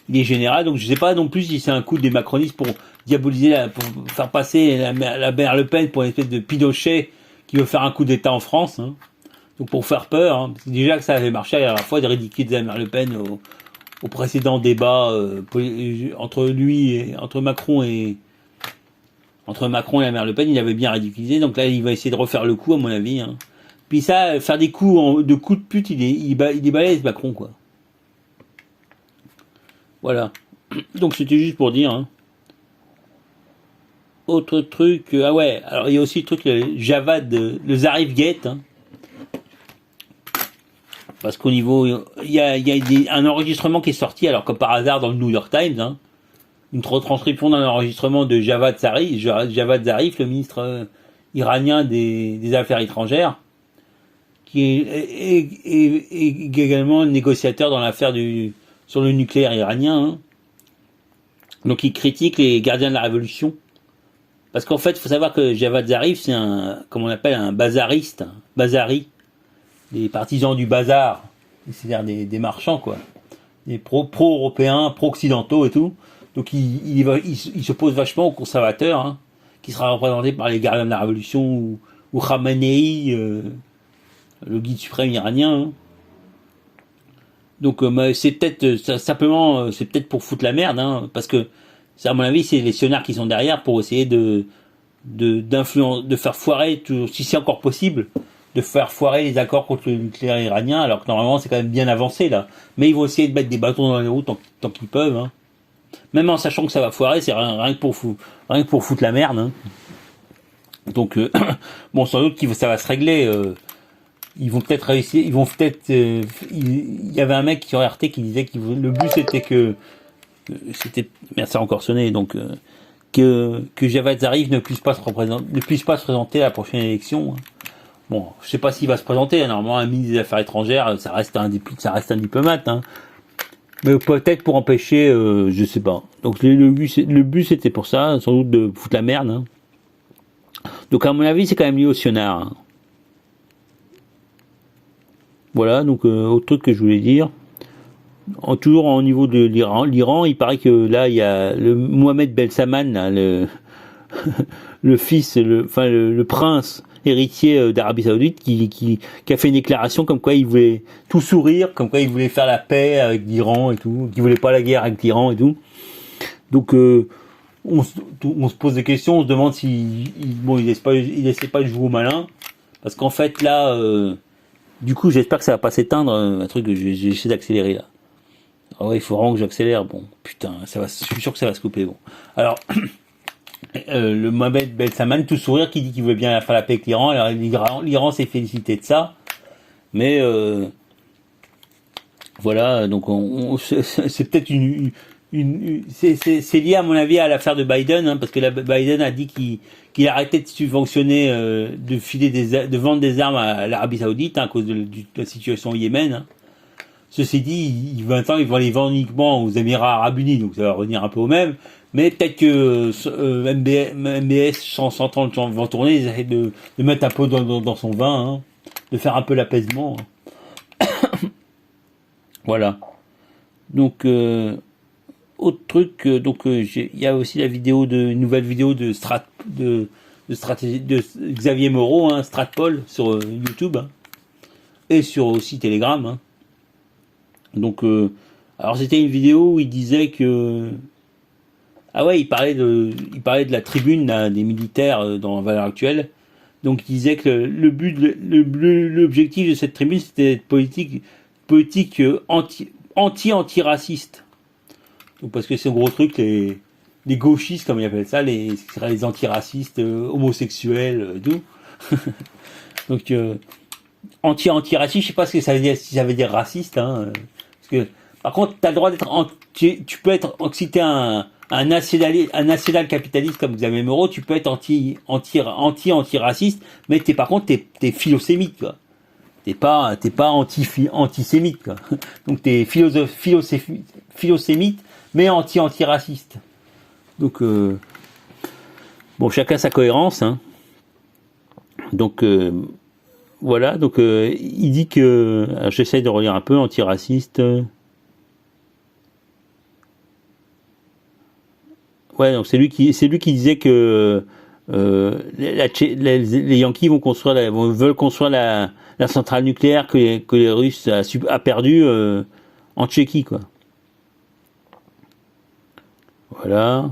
il est général. Donc je sais pas non plus si c'est un coup des macronistes pour diaboliser, pour faire passer la mère Le Pen pour une espèce de Pinochet qui veut faire un coup d'État en France. Hein. Donc pour faire peur, hein, parce que déjà que ça avait marché à la fois de ridiculiser Marine Le Pen au précédent débat entre lui et entre Macron et la mère Le Pen, il avait bien ridiculisé. Donc là, il va essayer de refaire le coup à mon avis. Hein. Puis ça, faire des coups de coups de pute, il est balèze Macron quoi. Voilà. Donc c'était juste pour dire. Hein. Autre truc, ah ouais. Alors il y a aussi le truc Javad, le Zarif Gate. Hein. Parce qu'au niveau, il y a un enregistrement qui est sorti, alors comme par hasard dans le New York Times, hein, une retranscription d'un enregistrement de Javad Zarif, le ministre iranien des Affaires étrangères, qui est également négociateur dans l'affaire sur le nucléaire iranien. Hein. Donc il critique les gardiens de la révolution. Parce qu'en fait, il faut savoir que Javad Zarif, c'est comme on appelle un bazariste, bazari. Les partisans du bazar, c'est-à-dire des marchands, quoi. Des pro-européens, pro-occidentaux et tout. Donc il s'oppose vachement aux conservateurs, hein, qui sera représenté par les gardiens de la révolution ou Khamenei, le guide suprême iranien. Hein. Donc c'est peut-être simplement, c'est peut-être pour foutre la merde, hein, parce que à mon avis, c'est les sionnaires qui sont derrière pour essayer de faire foirer, si c'est encore possible, de faire foirer les accords contre le nucléaire iranien, alors que normalement c'est quand même bien avancé là. Mais ils vont essayer de mettre des bâtons dans les roues tant qu'ils peuvent. Hein. Même en sachant que ça va foirer, c'est rien que pour foutre la merde. Hein. Donc bon, sans doute ça va se régler. Ils vont peut-être réussir. Ils vont peut-être. Il y avait un mec sur RT qui disait que le but c'était. Merde, ça a encore sonné. Donc que Javad Zarif ne puisse pas se présenter à la prochaine élection. Hein. Bon, je sais pas s'il va se présenter. Normalement, un ministre des Affaires étrangères, ça reste un diplomate. Hein. Mais peut-être pour empêcher, je sais pas. Donc le but c'était pour ça, sans doute de foutre la merde. Hein. Donc à mon avis, c'est quand même lié au sionnaire. Hein. Voilà, donc autre truc que je voulais dire. Toujours au niveau de l'Iran, il paraît que là il y a le Mohamed Ben Salman, là, le fils, le prince héritier d'Arabie Saoudite qui a fait une déclaration comme quoi il voulait tout sourire, comme quoi il voulait faire la paix avec l'Iran et tout, qu'il voulait pas la guerre avec l'Iran et tout. Donc on se pose des questions, on se demande il essaie pas de jouer au malin, parce qu'en fait là, du coup j'espère que ça va pas s'éteindre, un truc que j'essaie d'accélérer là. Ah ouais, il faut vraiment que j'accélère. Bon, putain, je suis sûr que ça va se couper. Bon, alors. Le Mohamed Ben Salman, tout sourire, qui dit qu'il veut bien faire la paix avec l'Iran. Alors l'Iran s'est félicité de ça, mais voilà. Donc c'est peut-être c'est lié à mon avis à l'affaire de Biden, hein, parce que Biden a dit qu'il arrêtait de subventionner, de vendre des armes à l'Arabie Saoudite, hein, à cause de la situation au Yémen. Hein. Ceci dit, maintenant ils vont les vendre uniquement aux Émirats Arabes Unis, donc ça va revenir un peu au même. Mais peut-être que MBS 130 vont tourner, ils essaient de mettre un peu dans son vin, hein, de faire un peu l'apaisement. Hein. Voilà. Donc autre truc, il y a aussi une nouvelle vidéo de stratégie de Xavier Moreau, hein, Stratpol sur YouTube, hein, et sur aussi Telegram. Hein. Donc alors c'était une vidéo où il disait que il parlait de la tribune là, des militaires dans la valeur actuelle. Donc il disait que l'objectif de cette tribune c'était d'être politique anti-antiraciste. Donc parce que c'est un gros truc, les gauchistes comme ils appellent ça, les antiracistes, homosexuels, tout. Donc anti-raciste, je sais pas ce que ça veut dire, si ça veut dire raciste, hein. Parce que par contre t'as le droit d'être tu peux être citer un un national capitaliste comme Xavier Moreau, tu peux être anti-raciste, mais par contre, t'es philosémite, quoi. T'es pas antisémite, quoi. Donc t'es philosémite, mais anti-raciste. Donc, bon, chacun sa cohérence, hein. Donc, voilà. Donc, il dit que, j'essaie de relire un peu, antiraciste. Ouais, donc c'est lui qui disait que les Yankees veulent construire la centrale nucléaire que les Russes a perdu en Tchéquie, quoi. Voilà.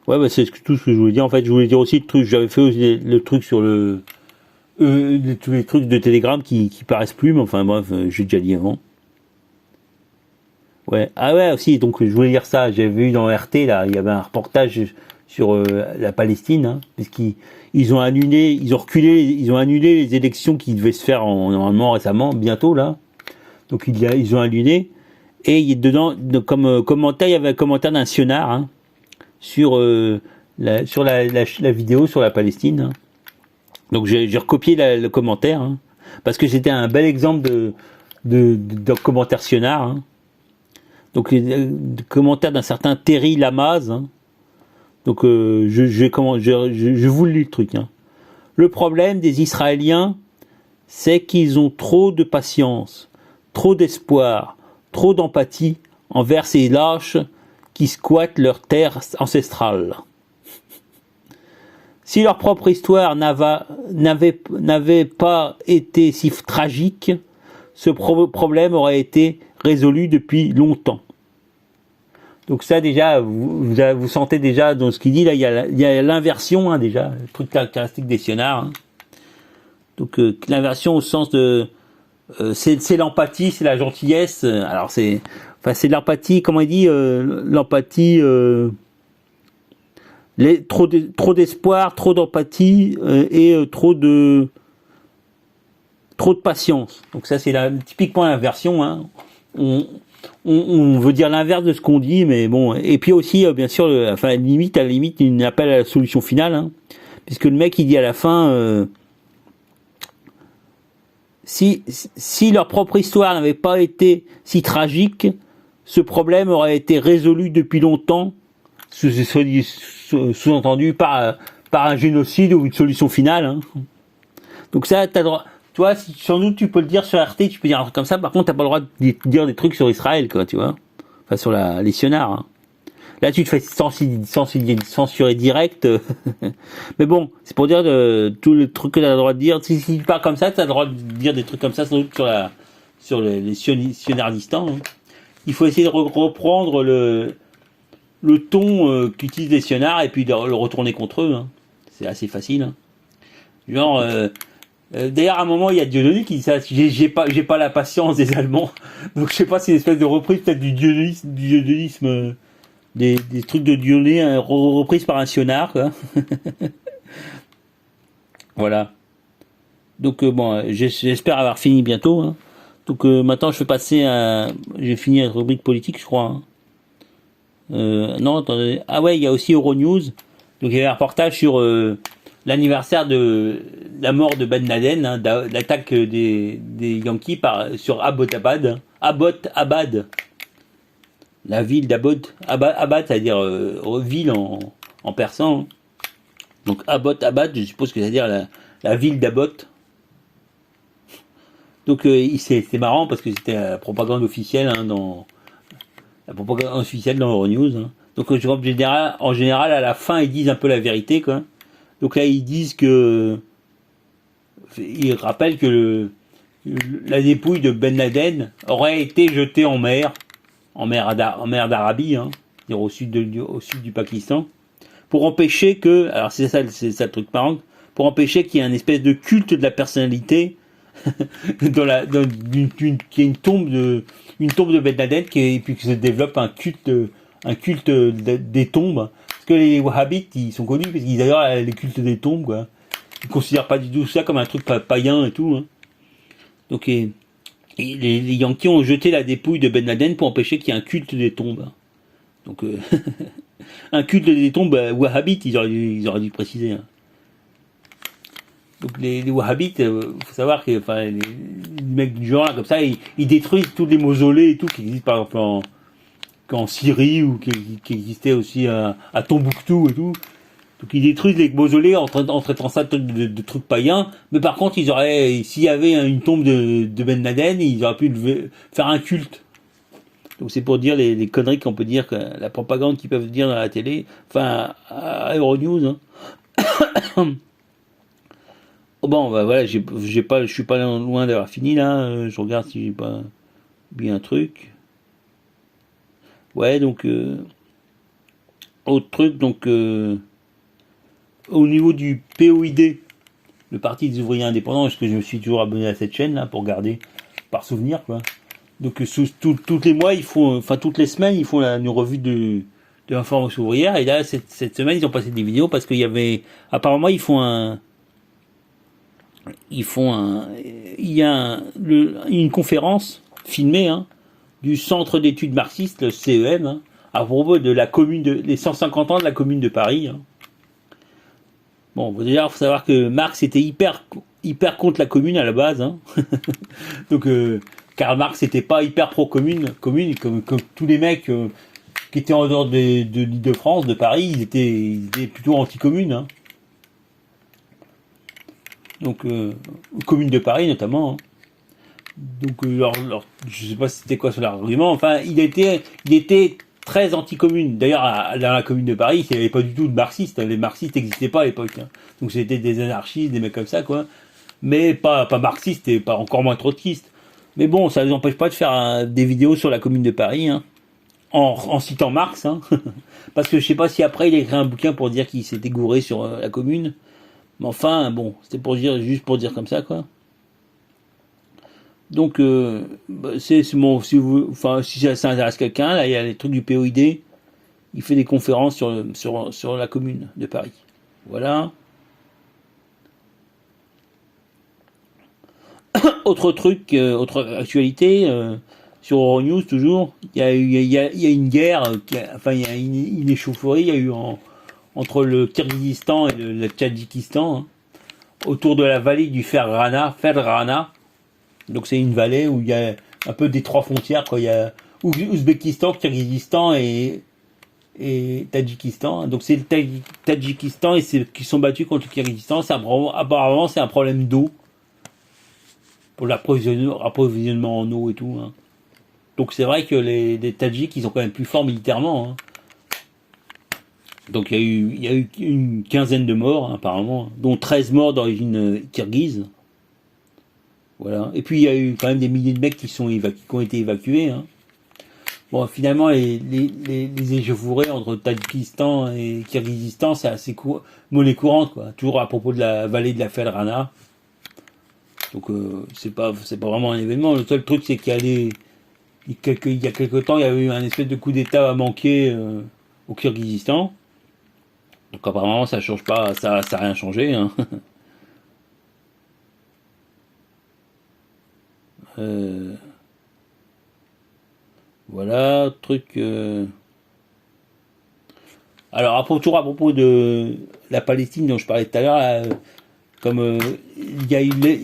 Ouais, bah c'est tout ce que je voulais dire. En fait, je voulais dire aussi j'avais fait aussi le truc sur tous les trucs de Telegram qui paraissent plus, mais enfin bref, j'ai déjà dit avant. Ouais. Ah ouais, aussi, donc je voulais dire ça. J'avais vu dans RT, là, il y avait un reportage sur la Palestine, hein, ils ont annulé les élections qui devaient se faire normalement récemment, bientôt, là. Donc ils ont annulé. Et dedans, comme commentaire, il y avait un commentaire d'un sionard, hein, sur la vidéo sur la Palestine, hein. Donc j'ai recopié le commentaire, hein, parce que c'était un bel exemple de commentaire sionard, hein. Donc le commentaire d'un certain Terry Lamaze, hein. Donc je vous lis le truc, hein. Le problème des Israéliens, c'est qu'ils ont trop de patience, trop d'espoir, trop d'empathie envers ces lâches qui squattent leur terre ancestrale. Si leur propre histoire n'avait pas été si tragique, ce problème aurait été résolu depuis longtemps. Donc ça déjà, vous sentez déjà dans ce qu'il dit, là il y a l'inversion, hein, déjà, le truc caractéristique des sionards, hein. Donc l'inversion au sens de c'est l'empathie, c'est la gentillesse. Alors c'est de l'empathie, comment il dit, l'empathie, trop d'espoir, trop d'empathie et trop de patience. Donc ça c'est typiquement l'inversion, hein. On veut dire l'inverse de ce qu'on dit, mais bon. Et puis aussi, bien sûr, à la limite, il appelle à la solution finale, hein, puisque le mec il dit à la fin, si leur propre histoire n'avait pas été si tragique, ce problème aurait été résolu depuis longtemps, sous-entendu par un génocide ou une solution finale, hein. Donc ça, t'as le droit. Toi, sans doute, tu peux le dire sur RT, tu peux dire un truc comme ça. Par contre, t'as pas le droit de dire des trucs sur Israël, quoi, tu vois. Enfin, sur les sionards, hein. Là, tu te fais censurer direct. Mais bon, c'est pour dire tout le truc que t'as le droit de dire. Si tu parles comme ça, t'as le droit de dire des trucs comme ça, sans doute sur les sionardistans, hein. Il faut essayer de reprendre le ton qu'utilisent les sionards et puis de le retourner contre eux, hein. C'est assez facile, hein. Genre, d'ailleurs, à un moment, il y a Dieudonné qui dit ça. J'ai pas la patience des Allemands. Donc, je sais pas, c'est une espèce de reprise peut-être du diodonisme, des trucs de Dieudonné, hein, reprise par un sionard, quoi. Voilà. Donc, bon, j'espère avoir fini bientôt, hein. Donc, maintenant, je vais passer à... J'ai fini la rubrique politique, je crois, hein. Non, attendez. Ah ouais, il y a aussi Euronews. Donc, il y avait un reportage sur... l'anniversaire de la mort de Ben Laden, hein, l'attaque des Yankees sur Abbottabad. Abbottabad. La ville d'Abbot. Abbot, c'est-à-dire ville en persan, hein. Donc Abbottabad, je suppose que c'est-à-dire la ville d'Abbot. Donc c'est marrant parce que c'était la propagande officielle, hein, dans Euronews, hein. Donc en général, à la fin, ils disent un peu la vérité, quoi. Donc là, ils disent ils rappellent que la dépouille de Ben Laden aurait été jetée en mer d'Arabie, hein, c'est-à-dire au sud du Pakistan, pour empêcher alors c'est ça le truc marrant, pour empêcher qu'il y ait une espèce de culte de la personnalité qu'il y ait une tombe de Ben Laden et puis que se développe un culte des tombes. Que les wahhabites, ils sont connus parce qu'ils adorent les cultes des tombes, quoi. Ils considèrent pas du tout ça comme un truc païen et tout, hein. Donc les Yankees ont jeté la dépouille de Ben Laden pour empêcher qu'il y ait un culte des tombes. Donc, un culte des tombes wahhabites, ils auraient dû préciser. Hein. Donc les wahhabites, faut savoir que enfin, les mecs du genre là, comme ça, ils détruisent tous les mausolées et tout qui existent par exemple en Syrie ou qui existaient aussi à Tombouctou et tout. Donc ils détruisent les mausolées en traitant ça de trucs païens. Mais par contre, s'il y avait une tombe de Ben Laden, ils auraient pu faire un culte. Donc c'est pour dire les conneries qu'on peut dire, que la propagande qu'ils peuvent dire dans la télé, enfin à Euronews. Hein. Oh bon, bah voilà, je suis pas loin d'avoir fini là. Je regarde si j'ai pas oublié un truc. Ouais, donc autre truc, donc au niveau du POID, le Parti des ouvriers indépendants, parce que je me suis toujours abonné à cette chaîne là pour garder par souvenir quoi. Donc toutes les mois, toutes les semaines, ils font une revue de l'information ouvrière. Et là, cette semaine, ils ont passé des vidéos parce qu'il y avait, apparemment, il y a une conférence filmée hein, du Centre d'études marxistes, le CEM, hein, à propos de la commune les 150 ans de la Commune de Paris. Hein. Bon, déjà, il faut savoir que Marx était hyper contre la Commune à la base. Hein. Donc, Karl Marx n'était pas hyper pro-commune, comme tous les mecs qui étaient en dehors de l'Île-de-France, de Paris, ils étaient plutôt anti-commune. Hein. Donc, commune de Paris notamment. Hein. Donc, je sais pas c'était quoi son argument. Enfin, il était très anti-commune. D'ailleurs, dans la commune de Paris, il n'y avait pas du tout de marxistes. Les marxistes n'existaient pas à l'époque. Hein. Donc, c'était des anarchistes, des mecs comme ça, quoi. Mais pas marxistes et pas encore moins trotskistes. Mais bon, ça ne les empêche pas de faire des vidéos sur la commune de Paris, hein, en citant Marx. Hein. Parce que je sais pas si après il a écrit un bouquin pour dire qu'il s'était gouré sur la commune. Mais enfin, bon, c'était juste pour dire comme ça, quoi. Donc, c'est bon, si ça intéresse quelqu'un, là, il y a les trucs du POID. Il fait des conférences sur la commune de Paris. Voilà. Autre truc, autre actualité, sur Euronews toujours, il y a une guerre, il y a une échauffourée, il y a eu entre le Kirghizistan et le Tadjikistan, hein, autour de la vallée du Fergana. Donc c'est une vallée où il y a un peu des trois frontières, quoi. Il y a Ouzbékistan, Kirghizistan et Tadjikistan. Donc c'est le Tadjikistan et c'est qui sont battus contre le Kirghizistan. Apparemment c'est un problème d'eau. Pour l'approvisionnement en eau et tout. Hein. Donc c'est vrai que les Tadjiks, ils sont quand même plus forts militairement. Hein. Donc il y a eu une quinzaine de morts, hein, apparemment, dont 13 morts d'origine kirghize. Voilà. Et puis il y a eu quand même des milliers de mecs qui ont été évacués. Hein. Bon, finalement, les échauffourées entre Tadjikistan et Kirghizistan, c'est assez monnaie courante, quoi. Toujours à propos de la vallée de la Fergana. Donc c'est pas vraiment un événement. Le seul truc c'est il y a quelques temps il y a eu un espèce de coup d'état manqué au Kirghizistan. Donc apparemment ça change pas, ça a rien changé. Hein. Voilà truc. Alors toujours à propos de la Palestine dont je parlais tout à l'heure. Comme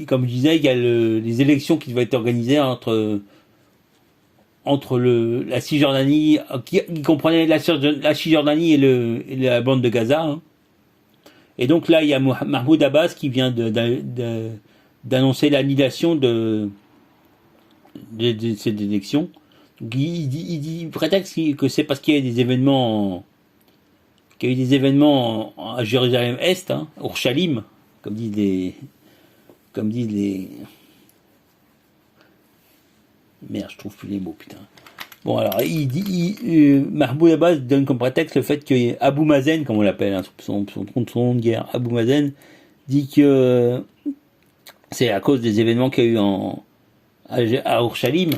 comme je disais, il y a les élections qui devaient être organisées entre la Cisjordanie, qui comprenait la Cisjordanie et la bande de Gaza. Hein. Et donc là, il y a Mahmoud Abbas qui vient d'annoncer l'annulation de cette élection. Donc, il prétexte que c'est parce qu'il y a des événements, à Jérusalem-Est, hein, Urushalim. Comme disent les... Merde, je trouve plus les mots, putain. Bon, alors, Mahmoud Abbas donne comme prétexte le fait que Abou Mazen, comme on l'appelle, hein, son nom de guerre, Abou Mazen, dit que c'est à cause des événements qu'il y a eu à Urushalim.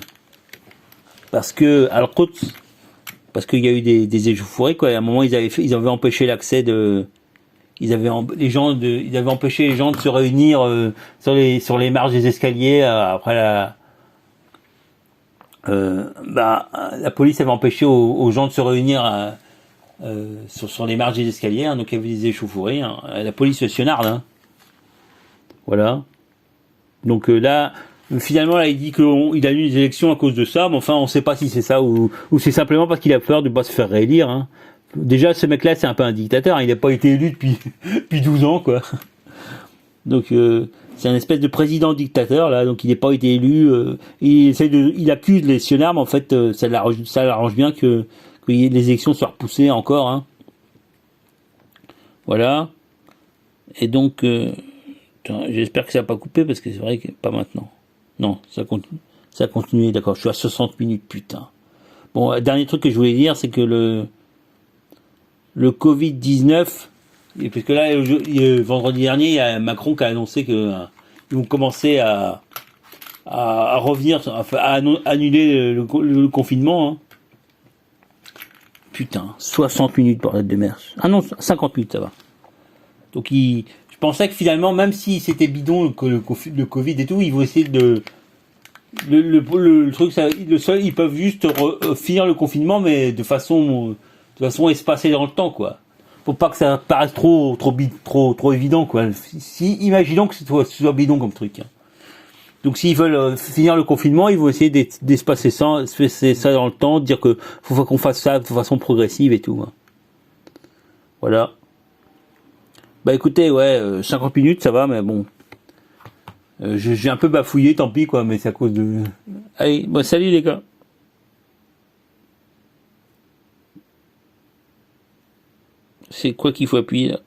Parce que, parce qu'il y a eu des échauffourées, quoi. À un moment, ils avaient empêché l'accès ils avaient empêché les gens de se réunir sur les marges des escaliers après La police avait empêché aux gens de se réunir sur les marges des escaliers, hein, donc il y avait des échauffourées. Hein. La police sionarde, hein. Voilà. Donc là, finalement, là, il dit qu'il annule les élections à cause de ça, mais enfin, on ne sait pas si c'est ça ou c'est simplement parce qu'il a peur de ne pas se faire réélire. Hein. Déjà, ce mec-là, c'est un peu un dictateur. Hein. Il n'a pas été élu depuis 12 ans, quoi. Donc, c'est un espèce de président dictateur, là. Donc, il n'a pas été élu. Il accuse les sionards, mais en fait, ça l'arrange bien que les élections soient repoussées encore. Hein. Voilà. Et donc, j'espère que ça n'a pas coupé parce que c'est vrai que pas maintenant. Non, ça continue. Ça a continué, d'accord. Je suis à 60 minutes, putain. Bon, dernier truc que je voulais dire, c'est que le Covid-19, parce que là, vendredi dernier, il y a Macron qui a annoncé que ils vont commencer à revenir, à annuler le confinement. Hein. Putain, 60 minutes, bordel de merde. Ah non, 50 minutes, ça va. Donc, je pensais que finalement, même si c'était bidon le Covid et tout, ils vont essayer de le truc, ils peuvent juste finir le confinement, mais de façon espacée dans le temps, quoi. Faut pas que ça paraisse trop évident, quoi. Imaginons que ce soit bidon comme truc. Hein. Donc s'ils veulent finir le confinement, ils vont essayer d'espacer ça dans le temps, dire que faut qu'on fasse ça de façon progressive et tout. Hein. Voilà. Bah écoutez, ouais, 50 minutes, ça va, mais bon. J'ai un peu bafouillé, tant pis, quoi, mais c'est à cause de... Allez, bon, salut les gars. C'est quoi qu'il faut appuyer, là ?